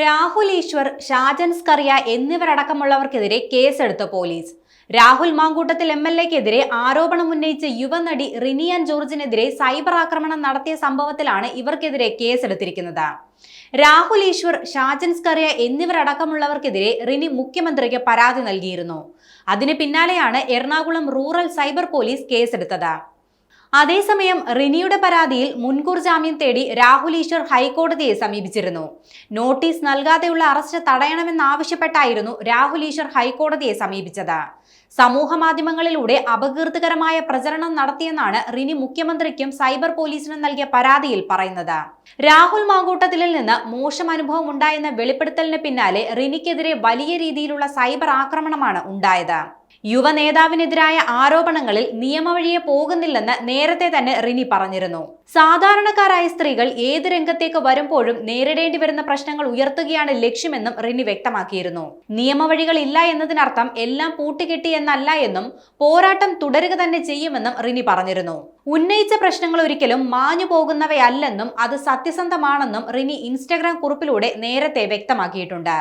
രാഹുൽ ഈശ്വർ, ഷാജൻ സ്കറിയ എന്നിവരടക്കമുള്ളവർക്കെതിരെ കേസെടുത്ത പോലീസ്. രാഹുൽ മാങ്കൂട്ടത്തിൽ MLA-ക്കെതിരെ ആരോപണമുന്നയിച്ച യുവനടി റിനി ആൻ ജോർജിനെതിരെ സൈബർ ആക്രമണം നടത്തിയ സംഭവത്തിലാണ് ഇവർക്കെതിരെ കേസെടുത്തിരിക്കുന്നത്. രാഹുൽ ഈശ്വർ, ഷാജൻ സ്കറിയ എന്നിവരടക്കമുള്ളവർക്കെതിരെ റിനി മുഖ്യമന്ത്രിക്ക് പരാതി നൽകിയിരുന്നു. അതിന് പിന്നാലെയാണ് എറണാകുളം റൂറൽ സൈബർ പോലീസ് കേസെടുത്തത്. അതേസമയം റിനിയുടെ പരാതിയിൽ മുൻകൂർ ജാമ്യം തേടി രാഹുൽ ഈശ്വർ ഹൈക്കോടതിയെ സമീപിച്ചിരുന്നു. നോട്ടീസ് നൽകാതെയുള്ള അറസ്റ്റ് തടയണമെന്നാവശ്യപ്പെട്ടായിരുന്നു രാഹുൽ ഈശ്വർ ഹൈക്കോടതിയെ സമീപിച്ചത്. സമൂഹ മാധ്യമങ്ങളിലൂടെ അപകീർത്തികരമായ പ്രചരണം നടത്തിയെന്നാണ് റിനി മുഖ്യമന്ത്രിക്കും സൈബർ പോലീസിനും നൽകിയ പരാതിയിൽ പറയുന്നത്. രാഹുൽ മാങ്കൂട്ടത്തിലിൽ നിന്ന് മോശം അനുഭവം ഉണ്ടായെന്ന വെളിപ്പെടുത്തലിന് പിന്നാലെ റിനിക്കെതിരെ വലിയ രീതിയിലുള്ള സൈബർ ആക്രമണമാണ് ഉണ്ടായത്. യുവ നേതാവിനെതിരായ ആരോപണങ്ങളിൽ നിയമവഴിയെ പോകുന്നില്ലെന്ന് നേരത്തെ തന്നെ റിനി പറഞ്ഞിരുന്നു. സാധാരണക്കാരായ സ്ത്രീകൾ ഏത് രംഗത്തേക്ക് വരുമ്പോഴും നേരിടേണ്ടി വരുന്ന പ്രശ്നങ്ങൾ ഉയർത്തുകയാണ് ലക്ഷ്യമെന്നും റിനി വ്യക്തമാക്കിയിരുന്നു. നിയമവഴികൾ ഇല്ല എന്നതിനർത്ഥം എല്ലാം പൂട്ടിക്കെട്ടി എന്നല്ല എന്നും പോരാട്ടം തുടരുക തന്നെ ചെയ്യുമെന്നും റിനി പറഞ്ഞിരുന്നു. ഉന്നയിച്ച പ്രശ്നങ്ങൾ ഒരിക്കലും മാഞ്ഞു പോകുന്നവയല്ലെന്നും അത് സത്യസന്ധമാണെന്നും റിനി ഇൻസ്റ്റഗ്രാം കുറിപ്പിലൂടെ നേരത്തെ വ്യക്തമാക്കിയിട്ടുണ്ട്.